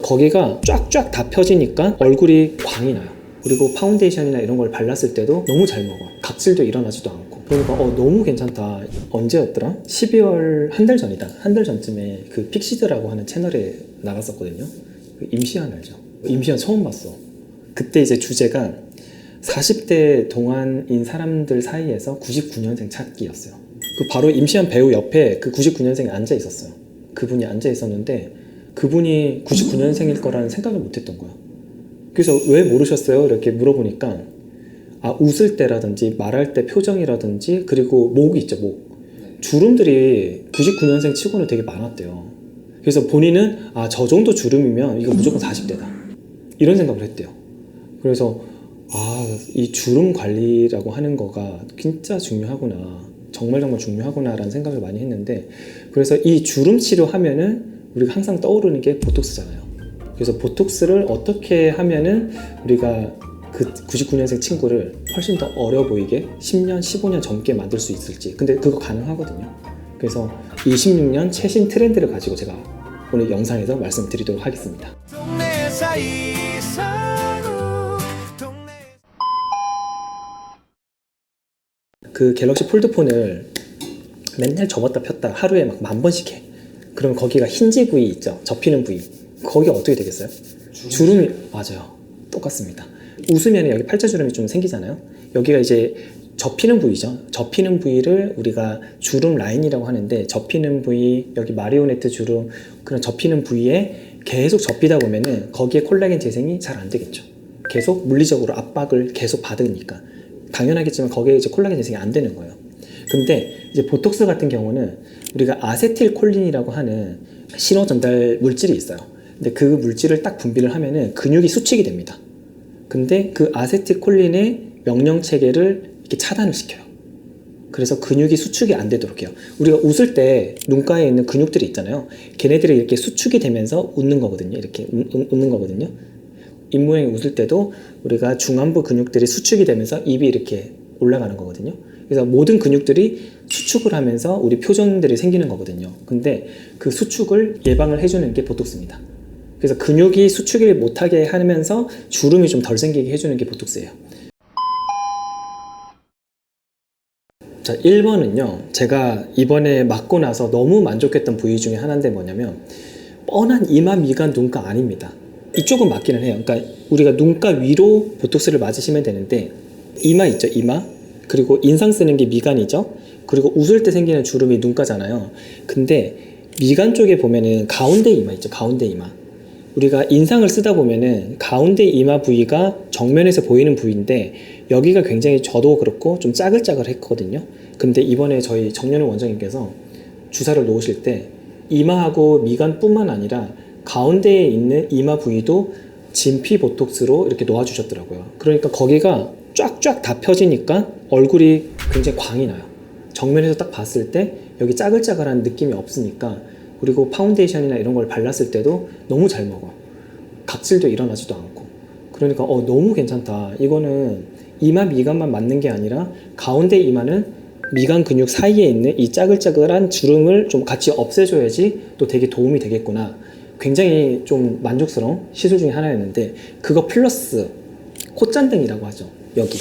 거기가 쫙쫙 다 펴지니까 얼굴이 광이 나요. 그리고 파운데이션이나 이런 걸 발랐을 때도 너무 잘 먹어. 각질도 일어나지도 않고. 그러니까 너무 괜찮다. 언제였더라? 12월 한 달 전이다. 한 달 전쯤에 그 픽시드라고 하는 채널에 나갔었거든요. 그 임시완 알죠? 임시완 처음 봤어. 그때 이제 주제가 40대 동안인 사람들 사이에서 99년생 찾기였어요. 그 바로 임시완 배우 옆에 그 99년생이 앉아 있었어요. 그분이 앉아 있었는데 그분이 99년생일 거라는 생각을 못 했던 거야. 그래서 왜 모르셨어요? 이렇게 물어보니까 웃을 때라든지 말할 때 표정이라든지 그리고 목이 있죠, 목. 주름들이 99년생 치고는 되게 많았대요. 그래서 본인은 저 정도 주름이면 이거 무조건 40대다. 이런 생각을 했대요. 그래서 이 주름 관리라고 하는 거가 진짜 중요하구나. 정말 중요하구나 라는 생각을 많이 했는데, 그래서 이 주름 치료하면은 우리가 항상 떠오르는 게 보톡스잖아요. 그래서 보톡스를 어떻게 하면은 우리가 그 99년생 친구를 훨씬 더 어려 보이게 10년, 15년 젊게 만들 수 있을지. 근데 그거 가능하거든요. 그래서 26년 최신 트렌드를 가지고 제가 오늘 영상에서 말씀드리도록 하겠습니다. 그 갤럭시 폴드폰을 맨날 접었다 폈다 하루에 막 10,000번씩 해. 그럼 거기가 힌지 부위 있죠? 접히는 부위. 거기가 어떻게 되겠어요? 주름이 맞아요. 똑같습니다. 웃으면 여기 팔자주름이 좀 생기잖아요. 여기가 이제 접히는 부위죠. 접히는 부위를 우리가 주름 라인이라고 하는데, 접히는 부위, 여기 마리오네트 주름, 그런 접히는 부위에 계속 접히다 보면은 거기에 콜라겐 재생이 잘 안 되겠죠. 계속 물리적으로 압박을 계속 받으니까 당연하겠지만 거기에 이제 콜라겐 재생이 안 되는 거예요. 근데 이제 보톡스 같은 경우는 우리가 아세틸콜린이라고 하는 신호 전달 물질이 있어요. 근데 그 물질을 딱 분비를 하면은 근육이 수축이 됩니다. 근데 그 아세틸콜린의 명령 체계를 이렇게 차단을 시켜요. 그래서 근육이 수축이 안 되도록 해요. 우리가 웃을 때 눈가에 있는 근육들이 있잖아요. 걔네들이 이렇게 수축이 되면서 웃는 거거든요. 이렇게 웃는 거거든요. 입 모양이 웃을 때도 우리가 중안부 근육들이 수축이 되면서 입이 이렇게 올라가는 거거든요. 그래서 모든 근육들이 수축을 하면서 우리 표정들이 생기는 거거든요. 근데 그 수축을 예방을 해주는 게 보톡스입니다. 그래서 근육이 수축을 못하게 하면서 주름이 좀 덜 생기게 해주는 게 보톡스예요. 자, 1번은요. 제가 이번에 맞고 나서 너무 만족했던 부위 중에 하나인데 뭐냐면, 뻔한 이마, 미간, 눈가 아닙니다. 이쪽은 맞기는 해요. 그러니까 우리가 눈가 위로 보톡스를 맞으시면 되는데, 이마 있죠, 이마. 그리고 인상 쓰는 게 미간이죠. 그리고 웃을 때 생기는 주름이 눈가잖아요. 근데 미간 쪽에 보면은 가운데 이마 있죠, 가운데 이마. 우리가 인상을 쓰다 보면은 가운데 이마 부위가 정면에서 보이는 부위인데, 여기가 굉장히 저도 그렇고 좀 짜글짜글했거든요. 근데 이번에 저희 정연우 원장님께서 주사를 놓으실 때 이마하고 미간뿐만 아니라 가운데에 있는 이마 부위도 진피 보톡스로 이렇게 놓아주셨더라고요. 그러니까 거기가 쫙쫙 다 펴지니까 얼굴이 굉장히 광이 나요. 정면에서 딱 봤을 때 여기 짜글짜글한 느낌이 없으니까. 그리고 파운데이션이나 이런 걸 발랐을 때도 너무 잘 먹어. 각질도 일어나지도 않고. 그러니까 너무 괜찮다. 이거는 이마, 미간만 맞는 게 아니라 가운데 이마는 미간 근육 사이에 있는 이 짜글짜글한 주름을 좀 같이 없애줘야지 또 되게 도움이 되겠구나. 굉장히 좀 만족스러운 시술 중에 하나였는데, 그거 플러스 콧잔등이라고 하죠. 여기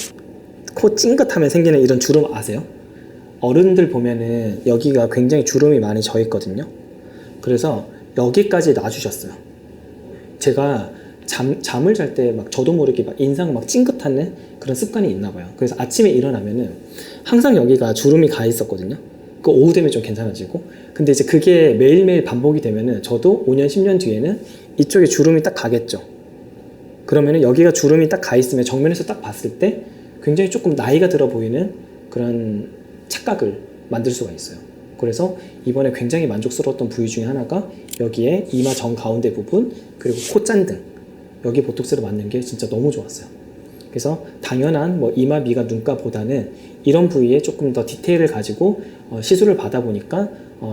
코 찡긋하면 생기는 이런 주름 아세요? 어른들 보면은 여기가 굉장히 주름이 많이 져 있거든요. 그래서 여기까지 놔주셨어요. 제가 잠을 잘 때 막 저도 모르게 막 인상 막 찡긋하는 그런 습관이 있나 봐요. 그래서 아침에 일어나면은 항상 여기가 주름이 가 있었거든요. 그 오후 되면 좀 괜찮아지고. 근데 이제 그게 매일매일 반복이 되면은 저도 5년, 10년 뒤에는 이쪽에 주름이 딱 가겠죠. 그러면은 여기가 주름이 딱 가 있으면 정면에서 딱 봤을 때 굉장히 조금 나이가 들어 보이는 그런 착각을 만들 수가 있어요. 그래서 이번에 굉장히 만족스러웠던 부위 중에 하나가 여기에 이마 정 가운데 부분, 그리고 콧잔등, 여기 보톡스를 맞는 게 진짜 너무 좋았어요. 그래서 당연한 이마, 미간, 눈가보다는 이런 부위에 조금 더 디테일을 가지고 시술을 받아보니까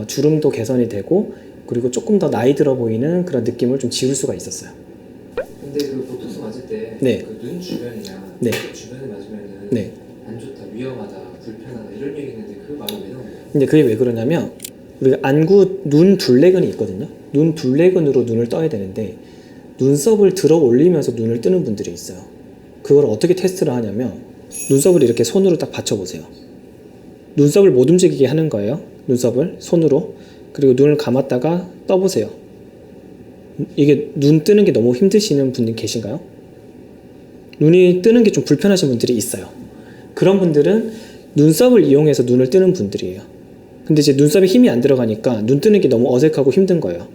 주름도 개선이 되고, 그리고 조금 더 나이 들어 보이는 그런 느낌을 좀 지울 수가 있었어요. 근데 그 보톡스 맞을 때 네. 그 눈 주변이나 네. 주변에 맞으면은 네. 안 좋다, 위험하다, 불편하다 이런 얘기 했는데 그 말이 왜 나온 거예요? 근데 그게 왜 그러냐면, 우리가 안구 눈 둘레근이 있거든요. 눈 둘레근으로 눈을 떠야 되는데 눈썹을 들어 올리면서 눈을 뜨는 분들이 있어요. 그걸 어떻게 테스트를 하냐면 눈썹을 이렇게 손으로 딱 받쳐보세요. 눈썹을 못 움직이게 하는 거예요. 눈썹을 손으로. 그리고 눈을 감았다가 떠보세요. 이게 눈 뜨는 게 너무 힘드시는 분이 계신가요? 눈이 뜨는 게 좀 불편하신 분들이 있어요. 그런 분들은 눈썹을 이용해서 눈을 뜨는 분들이에요. 근데 이제 눈썹에 힘이 안 들어가니까 눈 뜨는 게 너무 어색하고 힘든 거예요.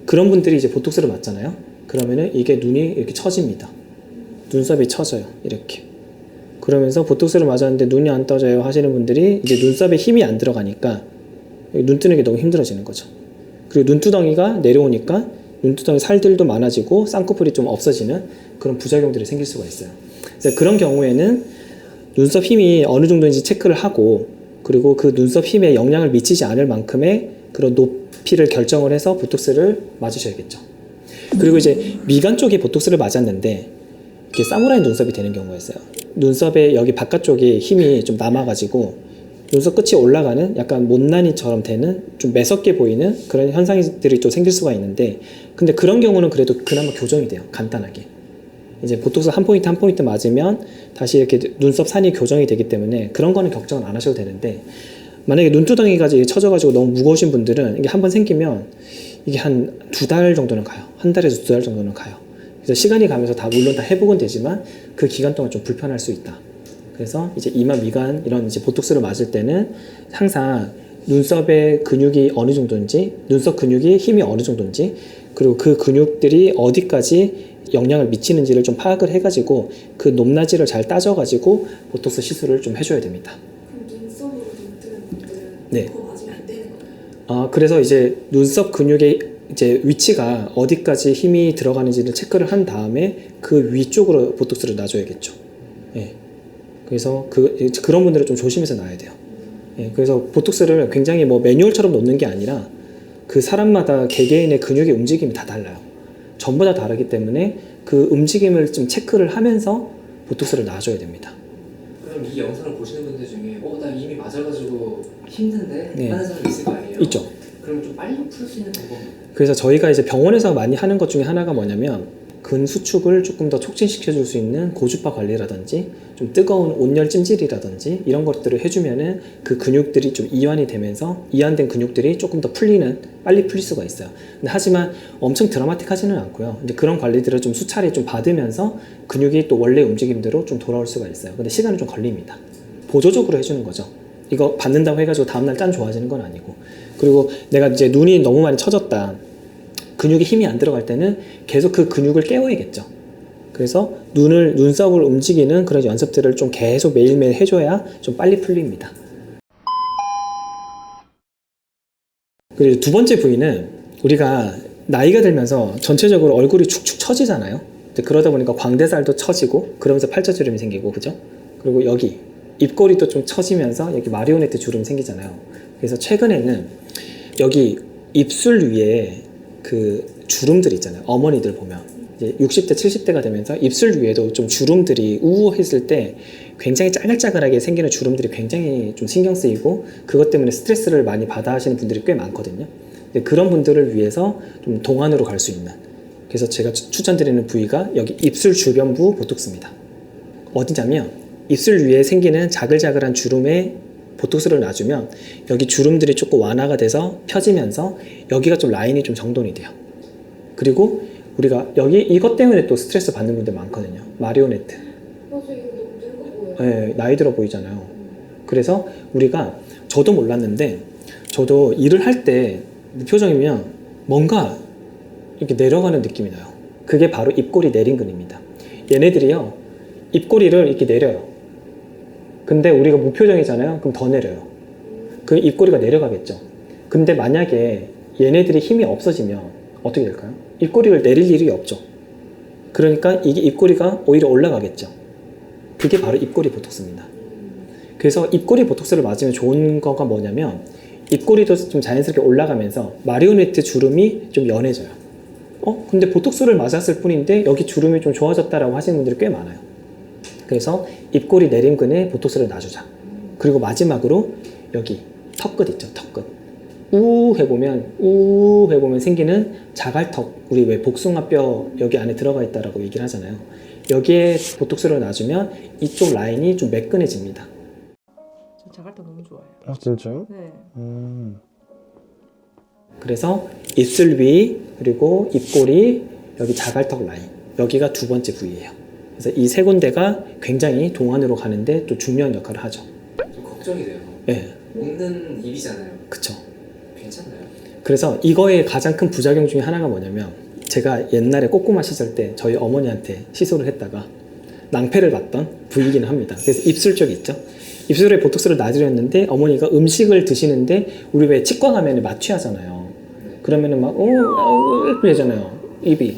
그런 분들이 이제 보톡스를 맞잖아요. 그러면은 이게 눈이 이렇게 처집니다. 눈썹이 처져요. 이렇게. 그러면서 보톡스를 맞았는데 눈이 안 떠져요 하시는 분들이 이제 눈썹에 힘이 안 들어가니까 눈 뜨는 게 너무 힘들어지는 거죠. 그리고 눈두덩이가 내려오니까 눈두덩이 살들도 많아지고 쌍꺼풀이 좀 없어지는 그런 부작용들이 생길 수가 있어요. 그래서 그런 경우에는 눈썹 힘이 어느 정도인지 체크를 하고 그리고 그 눈썹 힘에 영향을 미치지 않을 만큼의 그런 높이를 결정을 해서 보톡스를 맞으셔야겠죠. 그리고 이제 미간 쪽에 보톡스를 맞았는데 이게 사무라이 눈썹이 되는 경우가 있어요. 눈썹에 여기 바깥쪽에 힘이 좀 남아가지고 눈썹 끝이 올라가는 약간 못난이처럼 되는 좀 매섭게 보이는 그런 현상들이 또 생길 수가 있는데 근데 그런 경우는 그래도 그나마 교정이 돼요. 간단하게. 이제 보톡스 한 포인트 한 포인트 맞으면 다시 이렇게 눈썹 산이 교정이 되기 때문에 그런 거는 걱정을 안 하셔도 되는데 만약에 눈두덩이가 처져가지고 너무 무거우신 분들은 이게 한번 생기면 이게 한 2달 정도는 가요. 1달에서 2달 정도는 가요. 그래서 시간이 가면서 다 물론 다 회복은 되지만 그 기간 동안 좀 불편할 수 있다. 그래서 이제 이마, 미간 이런 이제 보톡스를 맞을 때는 항상 눈썹의 근육이 어느 정도인지, 눈썹 근육이 힘이 어느 정도인지, 그리고 그 근육들이 어디까지 영향을 미치는지를 좀 파악을 해가지고 그 높낮이를 잘 따져가지고 보톡스 시술을 좀 해줘야 됩니다. 그럼 눈썹으로 눈 뜨는 분들은 네. 그거 맞으면 안 되는 거예요? 그래서 이제 눈썹 근육의 이제 위치가 어디까지 힘이 들어가는지를 체크를 한 다음에 그 위쪽으로 보톡스를 놔줘야겠죠. 예. 그래서 그런 분들은 좀 조심해서 놔야 돼요. 예. 그래서 보톡스를 굉장히 뭐 매뉴얼처럼 놓는 게 아니라 그 사람마다 개개인의 근육의 움직임이 다 달라요. 전부 다 다르기 때문에 그 움직임을 좀 체크를 하면서 보톡스를 놔줘야 됩니다. 그럼 이 영상을 보시는 분들 중에 나 이미 맞아가지고 힘든데 네. 하는 사람 있을 거 아니에요? 있죠. 그럼 좀 빨리 풀 수 있는 방법 그래서 저희가 이제 병원에서 많이 하는 것 중에 하나가 뭐냐면 근 수축을 조금 더 촉진시켜 줄 수 있는 고주파 관리라든지 좀 뜨거운 온열 찜질이라든지 이런 것들을 해주면은 그 근육들이 좀 이완이 되면서 이완된 근육들이 조금 더 빨리 풀릴 수가 있어요. 근데 하지만 엄청 드라마틱하지는 않고요. 이제 그런 관리들을 좀 수차례 좀 받으면서 근육이 또 원래 움직임대로 좀 돌아올 수가 있어요. 근데 시간은 좀 걸립니다. 보조적으로 해주는 거죠. 이거 받는다고 해가지고 다음날 짠 좋아지는 건 아니고. 그리고 내가 이제 눈이 너무 많이 처졌다. 근육에 힘이 안 들어갈 때는 계속 그 근육을 깨워야겠죠. 그래서 눈썹을 움직이는 그런 연습들을 좀 계속 매일매일 해줘야 좀 빨리 풀립니다. 그리고 두 번째 부위는 우리가 나이가 들면서 전체적으로 얼굴이 축축 처지잖아요. 그러다 보니까 광대살도 처지고 그러면서 팔자주름이 생기고 그죠? 그리고 여기 입꼬리도 좀 처지면서 여기 마리오네트 주름이 생기잖아요. 그래서 최근에는 여기 입술 위에 그 주름들 있잖아요. 어머니들 보면 이제 60대, 70대가 되면서 입술 위에도 좀 주름들이 우우했을 때 굉장히 짜글짜글하게 생기는 주름들이 굉장히 좀 신경 쓰이고 그것 때문에 스트레스를 많이 받아 하시는 분들이 꽤 많거든요. 근데 그런 분들을 위해서 좀 동안으로 갈 수 있는 그래서 제가 추천드리는 부위가 여기 입술 주변부 보톡스입니다. 어디냐면 입술 위에 생기는 자글자글한 주름에 보톡스를 놔주면 여기 주름들이 조금 완화가 돼서 펴지면서 여기가 좀 라인이 좀 정돈이 돼요. 그리고 우리가 여기 이것 때문에 또 스트레스 받는 분들 많거든요. 마리오네트. 맞아, 이거 너무 늙어 보여요. 네, 나이 들어 보이잖아요. 그래서 우리가 저도 몰랐는데 저도 일을 할 때 표정이면 뭔가 이렇게 내려가는 느낌이 나요. 그게 바로 입꼬리 내림근입니다. 얘네들이요 입꼬리를 이렇게 내려요. 근데 우리가 무표정이잖아요. 그럼 더 내려요. 그 입꼬리가 내려가겠죠. 근데 만약에 얘네들이 힘이 없어지면 어떻게 될까요? 입꼬리를 내릴 일이 없죠. 그러니까 이게 입꼬리가 오히려 올라가겠죠. 그게 바로 입꼬리 보톡스입니다. 그래서 입꼬리 보톡스를 맞으면 좋은 거가 뭐냐면 입꼬리도 좀 자연스럽게 올라가면서 마리오네트 주름이 좀 연해져요. 근데 보톡스를 맞았을 뿐인데 여기 주름이 좀 좋아졌다라고 하시는 분들이 꽤 많아요. 그래서 입꼬리 내림근에 보톡스를 놔주자. 그리고 마지막으로 여기 턱끝 있죠, 턱끝. 우 해보면 생기는 자갈턱, 우리 왜 복숭아뼈 여기 안에 들어가 있다라고 얘기를 하잖아요. 여기에 보톡스를 놔주면 이쪽 라인이 좀 매끈해집니다. 저 자갈도 너무 좋아해요. 진짜요? 네. 그래서 입술 위 그리고 입꼬리 여기 자갈턱 라인 여기가 두 번째 부위예요. 그래서 이 세 군데가 굉장히 동안으로 가는데 또 중요한 역할을 하죠. 좀 걱정이 돼요. 네, 먹는 입이잖아요. 그쵸. 괜찮나요? 그래서 이거의 가장 큰 부작용 중에 하나가 뭐냐면 제가 옛날에 꼬꼬마 시절 때 저희 어머니한테 시술을 했다가 낭패를 봤던 부위이기는 합니다. 그래서 입술 쪽 있죠. 입술에 보톡스를 놔주려 했는데 어머니가 음식을 드시는데 우리 왜 치과 가면 맛 취하잖아요. 그러면은 막 그러잖아요. 입이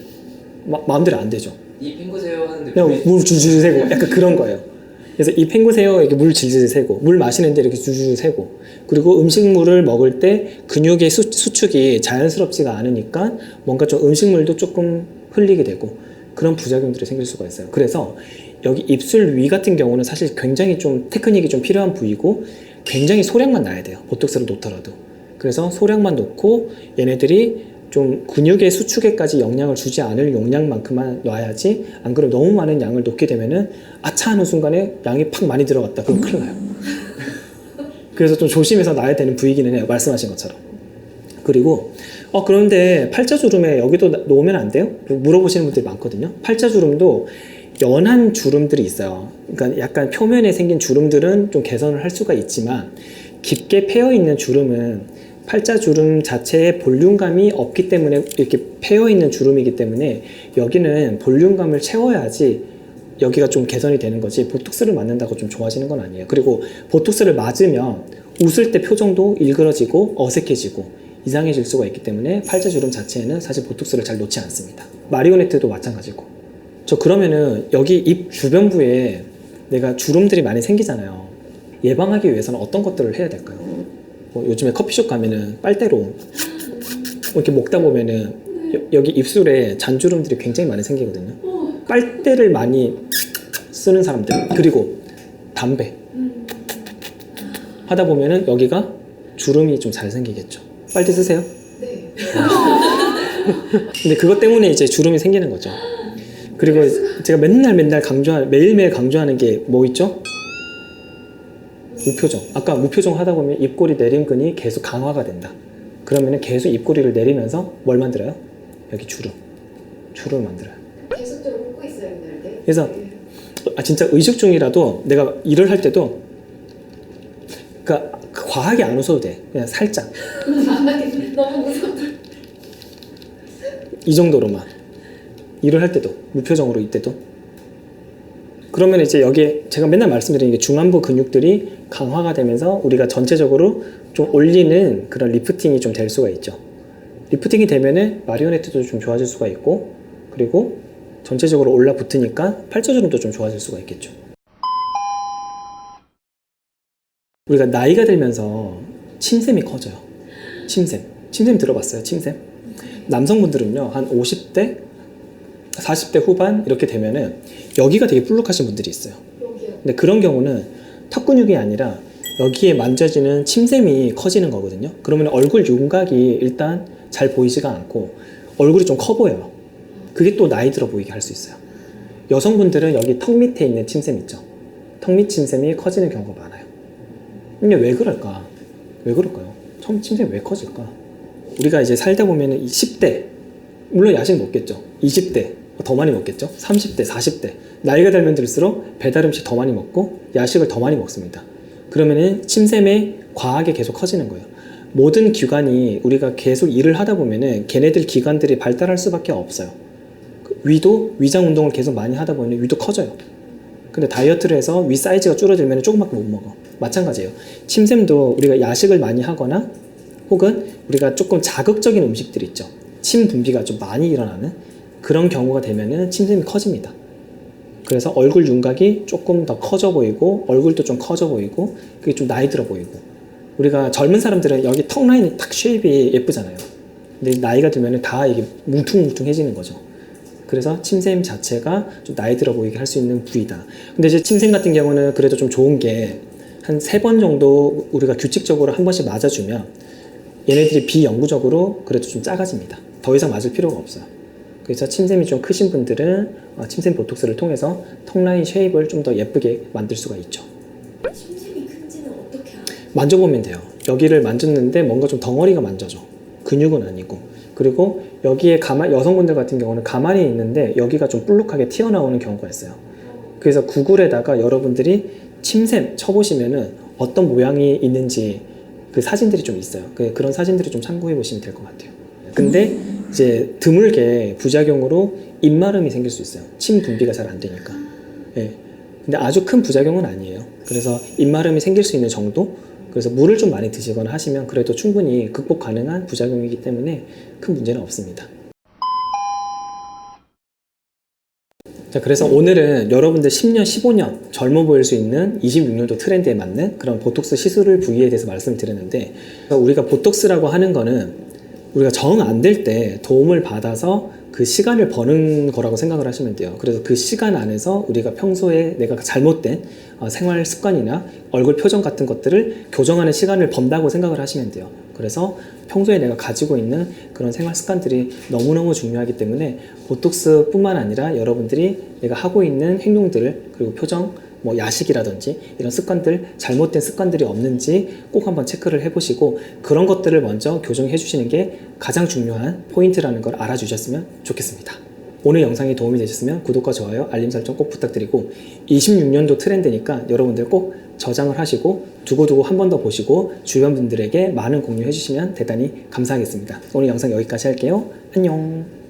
마음대로 안 되죠. 입 헹구세요 하는데 그냥 물 줄줄 새고 약간 그런 거예요. 그래서 입 헹구세요 이렇게 물 질질 새고 물 마시는데 이렇게 줄줄 새고 그리고 음식물을 먹을 때 근육의 수축이 자연스럽지가 않으니까 뭔가 좀 음식물도 조금 흘리게 되고 그런 부작용들이 생길 수가 있어요. 그래서 여기 입술 위 같은 경우는 사실 굉장히 좀 테크닉이 좀 필요한 부위고 굉장히 소량만 놔야 돼요. 보톡스를 놓더라도. 그래서 소량만 놓고 얘네들이 좀 근육의 수축에까지 영향을 주지 않을 용량만큼만 놔야지 안 그러면 너무 많은 양을 놓게 되면은 아차 하는 순간에 양이 팍 많이 들어갔다. 그럼 큰일 나요. 그래서 좀 조심해서 놔야 되는 부위기는 해요. 말씀하신 것처럼. 그리고 그런데 팔자주름에 여기도 놓으면 안 돼요? 물어보시는 분들이 많거든요. 팔자주름도 연한 주름들이 있어요. 그러니까 약간 표면에 생긴 주름들은 좀 개선을 할 수가 있지만 깊게 패여 있는 주름은 팔자주름 자체에 볼륨감이 없기 때문에 이렇게 패여 있는 주름이기 때문에 여기는 볼륨감을 채워야지 여기가 좀 개선이 되는 거지 보톡스를 맞는다고 좀 좋아지는 건 아니에요. 그리고 보톡스를 맞으면 웃을 때 표정도 일그러지고 어색해지고 이상해질 수가 있기 때문에 팔자주름 자체에는 사실 보톡스를 잘 놓지 않습니다. 마리오네트도 마찬가지고 저 그러면은 여기 입 주변부에 내가 주름들이 많이 생기잖아요. 예방하기 위해서는 어떤 것들을 해야 될까요? 요즘에 커피숍 가면은 빨대로 이렇게 먹다 보면은 여기 입술에 잔주름들이 굉장히 많이 생기거든요. 빨대를 많이 쓰는 사람들 그리고 담배 하다 보면은 여기가 주름이 좀 잘 생기겠죠. 빨대 쓰세요? 네. 근데 그것 때문에 이제 주름이 생기는 거죠. 그리고 제가 매일매일 강조하는 게 뭐 있죠? 무표정. 아까 무표정 하다 보면 입꼬리 내림근이 계속 강화가 된다. 그러면 계속 입꼬리를 내리면서 뭘 만들어요? 여기 주름을 만들어요. 계속적으로 웃고 있어요, 이날. 그래서 진짜 의식 중이라도 내가 일을 할 때도 그러니까 과하게 안 웃어도 돼. 그냥 살짝 너무 무섭다. 이 정도로만 일을 할 때도 무표정으로 이때도 그러면 이제 여기에 제가 맨날 말씀드리는 게 중안부 근육들이 강화가 되면서 우리가 전체적으로 좀 올리는 그런 리프팅이 좀 될 수가 있죠. 리프팅이 되면은 마리오네트도 좀 좋아질 수가 있고 그리고 전체적으로 올라붙으니까 팔자주름도 좀 좋아질 수가 있겠죠. 우리가 나이가 들면서 침샘이 커져요. 침샘 들어봤어요? 침샘? 남성분들은요 한 50대 40대 후반 이렇게 되면은 여기가 되게 볼록하신 분들이 있어요. 여기요. 근데 그런 경우는 턱 근육이 아니라 여기에 만져지는 침샘이 커지는 거거든요. 그러면 얼굴 윤곽이 일단 잘 보이지가 않고 얼굴이 좀 커 보여요. 그게 또 나이 들어 보이게 할 수 있어요. 여성분들은 여기 턱 밑에 있는 침샘 있죠. 턱 밑 침샘이 커지는 경우가 많아요. 근데 왜 그럴까? 왜 그럴까요? 턱 침샘이 왜 커질까? 우리가 이제 살다 보면은 10대 물론 야식 먹겠죠. 20대 더 많이 먹겠죠. 30대, 40대 나이가 들면 들수록 배달 음식 더 많이 먹고 야식을 더 많이 먹습니다. 그러면은 침샘이 과하게 계속 커지는 거예요. 모든 기관이 우리가 계속 일을 하다 보면은 걔네들 기관들이 발달할 수밖에 없어요. 위도 위장 운동을 계속 많이 하다 보면 위도 커져요. 근데 다이어트를 해서 위 사이즈가 줄어들면 조금밖에 못 먹어. 마찬가지예요. 침샘도 우리가 야식을 많이 하거나 혹은 우리가 조금 자극적인 음식들 있죠. 침 분비가 좀 많이 일어나는 그런 경우가 되면은 침샘이 커집니다. 그래서 얼굴 윤곽이 조금 더 커져 보이고 얼굴도 좀 커져 보이고 그게 좀 나이 들어 보이고 우리가 젊은 사람들은 여기 턱 라인이 딱 쉐입이 예쁘잖아요. 근데 나이가 들면은 다 이게 뭉퉁뭉퉁해지는 거죠. 그래서 침샘 자체가 좀 나이 들어 보이게 할 수 있는 부위다. 근데 이제 침샘 같은 경우는 그래도 좀 좋은 게 한 3번 정도 우리가 규칙적으로 한 번씩 맞아주면 얘네들이 비영구적으로 그래도 좀 작아집니다. 더 이상 맞을 필요가 없어요. 그래서 침샘이 좀 크신 분들은 침샘 보톡스를 통해서 턱 라인 쉐입을 좀 더 예쁘게 만들 수가 있죠. 침샘이 큰지는 어떻게 알아요? 만져보면 돼요. 여기를 만졌는데 뭔가 좀 덩어리가 만져져. 근육은 아니고. 그리고 여기에 여성분들 같은 경우는 가만히 있는데 여기가 좀 볼록하게 튀어나오는 경우가 있어요. 그래서 구글에다가 여러분들이 침샘 쳐보시면은 어떤 모양이 있는지 그 사진들이 좀 있어요. 그런 사진들을 좀 참고해 보시면 될 것 같아요. 근데 이제 드물게 부작용으로 입마름이 생길 수 있어요. 침 분비가 잘 안 되니까. 예. 근데 아주 큰 부작용은 아니에요. 그래서 입마름이 생길 수 있는 정도? 그래서 물을 좀 많이 드시거나 하시면 그래도 충분히 극복 가능한 부작용이기 때문에 큰 문제는 없습니다. 자, 그래서 오늘은 여러분들 10년, 15년 젊어 보일 수 있는 26년도 트렌드에 맞는 그런 보톡스 시술 부위에 대해서 말씀을 드렸는데, 우리가 보톡스라고 하는 거는 우리가 정 안 될 때 도움을 받아서 그 시간을 버는 거라고 생각을 하시면 돼요. 그래서 그 시간 안에서 우리가 평소에 내가 잘못된 생활 습관이나 얼굴 표정 같은 것들을 교정하는 시간을 번다고 생각을 하시면 돼요. 그래서 평소에 내가 가지고 있는 그런 생활 습관들이 너무너무 중요하기 때문에 보톡스 뿐만 아니라 여러분들이 내가 하고 있는 행동들, 그리고 표정, 뭐 야식이라든지 이런 습관들, 잘못된 습관들이 없는지 꼭 한번 체크를 해보시고 그런 것들을 먼저 교정해 주시는 게 가장 중요한 포인트라는 걸 알아주셨으면 좋겠습니다. 오늘 영상이 도움이 되셨으면 구독과 좋아요, 알림 설정 꼭 부탁드리고 26년도 트렌드니까 여러분들 꼭 저장을 하시고 두고두고 한 번 더 보시고 주변 분들에게 많은 공유해 주시면 대단히 감사하겠습니다. 오늘 영상 여기까지 할게요. 안녕.